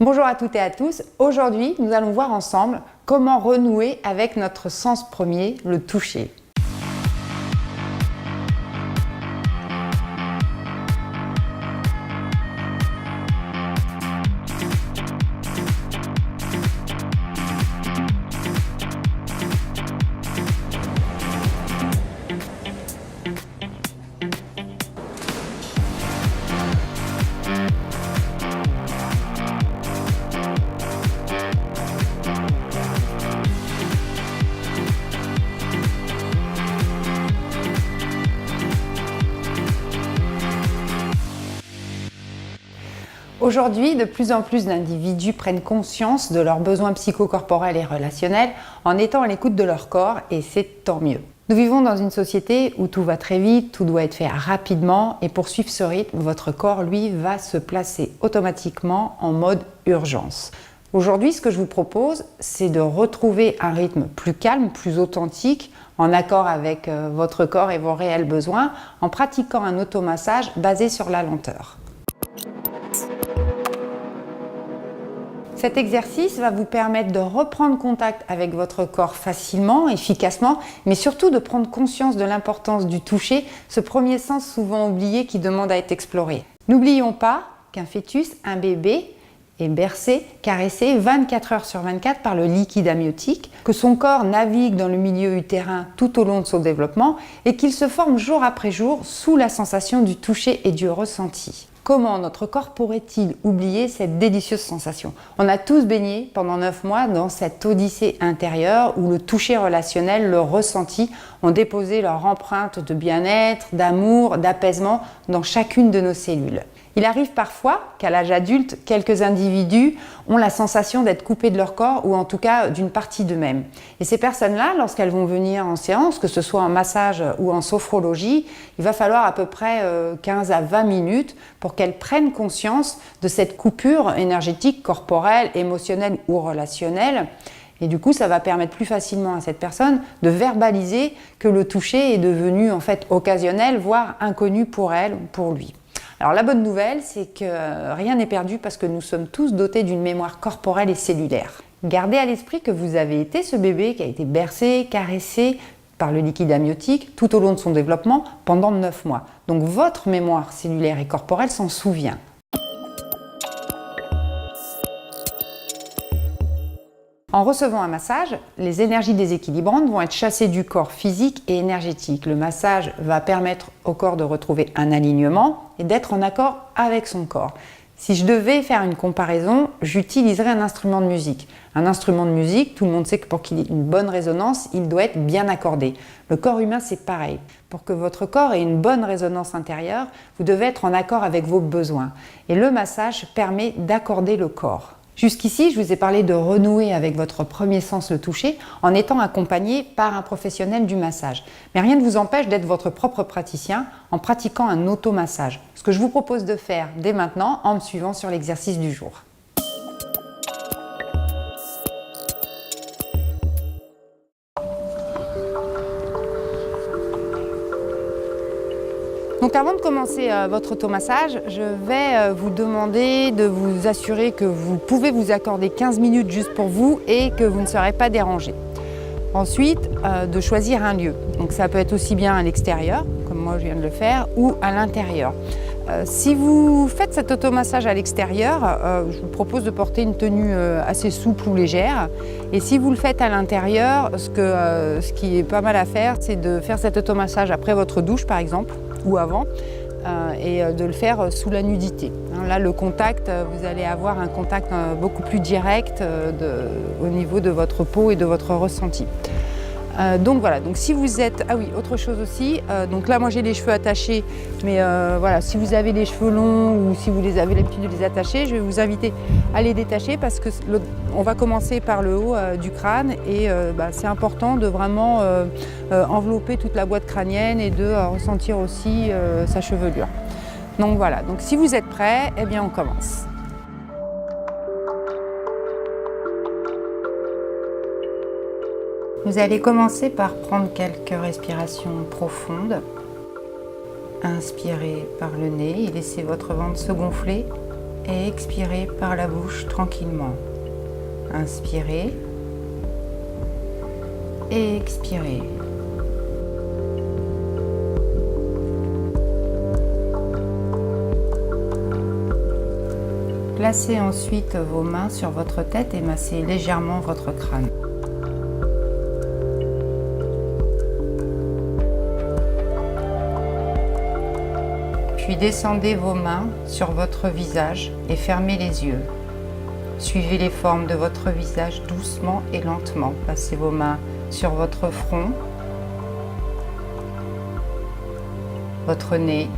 Bonjour à toutes et à tous. Aujourd'hui, nous allons voir ensemble comment renouer avec notre sens premier, le toucher. Aujourd'hui, de plus en plus d'individus prennent conscience de leurs besoins psychocorporels et relationnels en étant à l'écoute de leur corps, et c'est tant mieux. Nous vivons dans une société où tout va très vite, tout doit être fait rapidement, et pour suivre ce rythme, votre corps, lui, va se placer automatiquement en mode urgence. Aujourd'hui, ce que je vous propose, c'est de retrouver un rythme plus calme, plus authentique, en accord avec votre corps et vos réels besoins, en pratiquant un automassage basé sur la lenteur. Cet exercice va vous permettre de reprendre contact avec votre corps facilement, efficacement, mais surtout de prendre conscience de l'importance du toucher, ce premier sens souvent oublié qui demande à être exploré. N'oublions pas qu'un fœtus, un bébé, est bercé, caressé 24 heures sur 24 par le liquide amniotique, que son corps navigue dans le milieu utérin tout au long de son développement et qu'il se forme jour après jour sous la sensation du toucher et du ressenti. Comment notre corps pourrait-il oublier cette délicieuse sensation? On a tous baigné pendant 9 mois dans cette odyssée intérieure où le toucher relationnel, le ressenti ont déposé leur empreinte de bien-être, d'amour, d'apaisement dans chacune de nos cellules. Il arrive parfois qu'à l'âge adulte, quelques individus ont la sensation d'être coupés de leur corps ou en tout cas d'une partie d'eux-mêmes. Et ces personnes-là, lorsqu'elles vont venir en séance, que ce soit en massage ou en sophrologie, il va falloir à peu près 15 à 20 minutes pour qu'elles prennent conscience de cette coupure énergétique, corporelle, émotionnelle ou relationnelle. Et du coup, ça va permettre plus facilement à cette personne de verbaliser que le toucher est devenu en fait occasionnel, voire inconnu pour elle ou pour lui. Alors la bonne nouvelle, c'est que rien n'est perdu parce que nous sommes tous dotés d'une mémoire corporelle et cellulaire. Gardez à l'esprit que vous avez été ce bébé qui a été bercé, caressé par le liquide amniotique tout au long de son développement pendant 9 mois. Donc votre mémoire cellulaire et corporelle s'en souvient. En recevant un massage, les énergies déséquilibrantes vont être chassées du corps physique et énergétique. Le massage va permettre au corps de retrouver un alignement et d'être en accord avec son corps. Si je devais faire une comparaison, j'utiliserais un instrument de musique. Un instrument de musique, tout le monde sait que pour qu'il ait une bonne résonance, il doit être bien accordé. Le corps humain, c'est pareil. Pour que votre corps ait une bonne résonance intérieure, vous devez être en accord avec vos besoins. Et le massage permet d'accorder le corps. Jusqu'ici, je vous ai parlé de renouer avec votre premier sens, le toucher, en étant accompagné par un professionnel du massage. Mais rien ne vous empêche d'être votre propre praticien en pratiquant un automassage. Ce que je vous propose de faire dès maintenant en me suivant sur l'exercice du jour. Donc avant de commencer votre automassage, je vais vous demander de vous assurer que vous pouvez vous accorder 15 minutes juste pour vous et que vous ne serez pas dérangé. Ensuite, de choisir un lieu. Donc ça peut être aussi bien à l'extérieur, comme moi je viens de le faire, ou à l'intérieur. Si vous faites cet automassage à l'extérieur, je vous propose de porter une tenue assez souple ou légère. Et si vous le faites à l'intérieur, ce qui est pas mal à faire, c'est de faire cet automassage après votre douche par exemple, ou avant, et de le faire sous la nudité. Là, le contact, vous allez avoir un contact beaucoup plus direct au niveau de votre peau et de votre ressenti. Donc voilà, donc si vous êtes... Ah oui, autre chose aussi, donc là moi j'ai les cheveux attachés, mais voilà, si vous avez les cheveux longs ou si vous avez l'habitude de les attacher, je vais vous inviter à les détacher parce que on va commencer par le haut du crâne et c'est important de vraiment envelopper toute la boîte crânienne et de ressentir aussi sa chevelure. Donc voilà, donc si vous êtes prêts, eh bien on commence. Vous allez commencer par prendre quelques respirations profondes. Inspirez par le nez et laissez votre ventre se gonfler. et expirez par la bouche tranquillement. Inspirez et expirez. Placez ensuite vos mains sur votre tête et massez légèrement votre crâne. Puis descendez vos mains sur votre visage et fermez les yeux. Suivez les formes de votre visage doucement et lentement. Passez vos mains sur votre front, votre nez,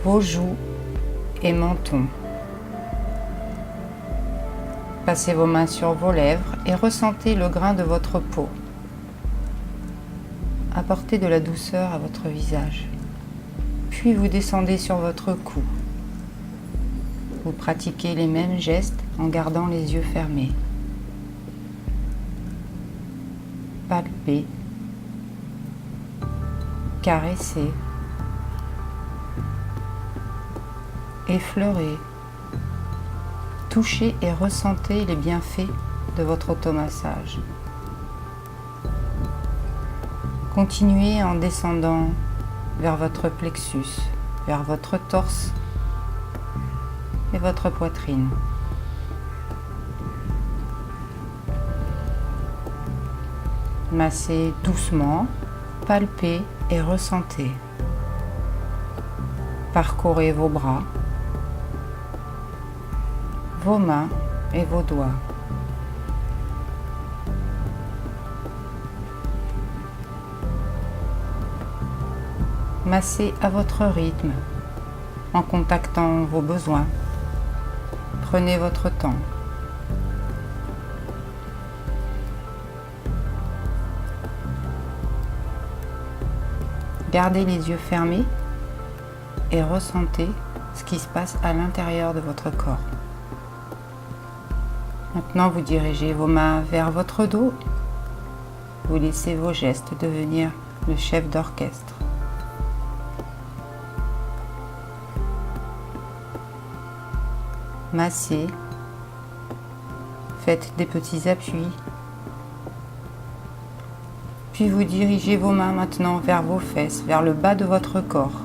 vos joues et menton. Passez vos mains sur vos lèvres et ressentez le grain de votre peau. Apportez de la douceur à votre visage. Puis vous descendez sur votre cou. Vous pratiquez les mêmes gestes en gardant les yeux fermés. Palpez, caressez, effleurez, touchez et ressentez les bienfaits de votre automassage. Continuez en descendant vers votre plexus, vers votre torse et votre poitrine. Massez doucement, palpez et ressentez. Parcourez vos bras, vos mains et vos doigts. Massez à votre rythme, en contactant vos besoins. Prenez votre temps. Gardez les yeux fermés et ressentez ce qui se passe à l'intérieur de votre corps. Maintenant, vous dirigez vos mains vers votre dos. Vous laissez vos gestes devenir le chef d'orchestre. Massez, faites des petits appuis, puis vous dirigez vos mains maintenant vers vos fesses, vers le bas de votre corps.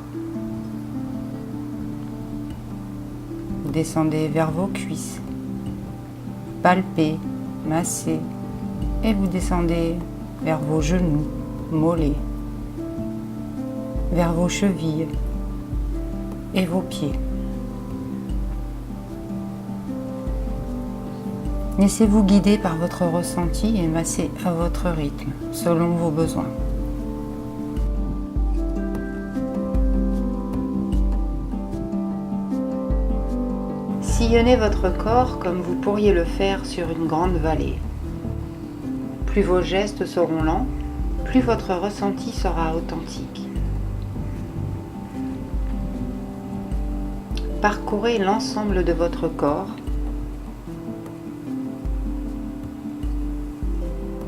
Vous descendez vers vos cuisses, palpez, massez, et vous descendez vers vos genoux, mollets, vers vos chevilles et vos pieds. Laissez-vous guider par votre ressenti et massez à votre rythme, selon vos besoins. Sillonnez votre corps comme vous pourriez le faire sur une grande vallée. Plus vos gestes seront lents, plus votre ressenti sera authentique. Parcourez l'ensemble de votre corps,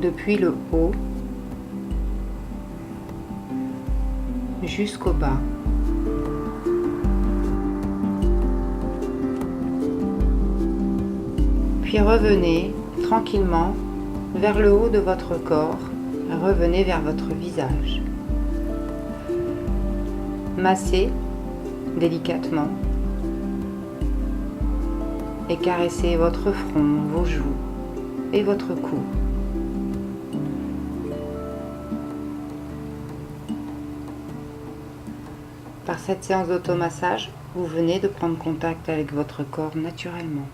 depuis le haut jusqu'au bas. Puis revenez tranquillement vers le haut de votre corps, revenez vers votre visage. Massez délicatement et caressez votre front, vos joues et votre cou. Par cette séance d'automassage, vous venez de prendre contact avec votre corps naturellement.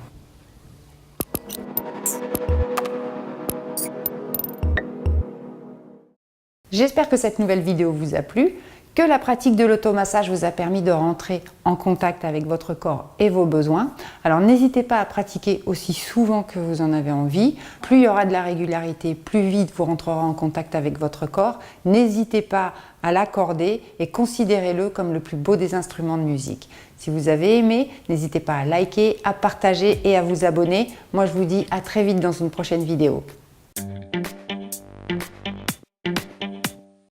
J'espère que cette nouvelle vidéo vous a plu, que la pratique de l'automassage vous a permis de rentrer en contact avec votre corps et vos besoins. Alors n'hésitez pas à pratiquer aussi souvent que vous en avez envie. Plus il y aura de la régularité, plus vite vous rentrerez en contact avec votre corps. N'hésitez pas à l'accorder et considérez-le comme le plus beau des instruments de musique. Si vous avez aimé, n'hésitez pas à liker, à partager et à vous abonner. Moi je vous dis à très vite dans une prochaine vidéo.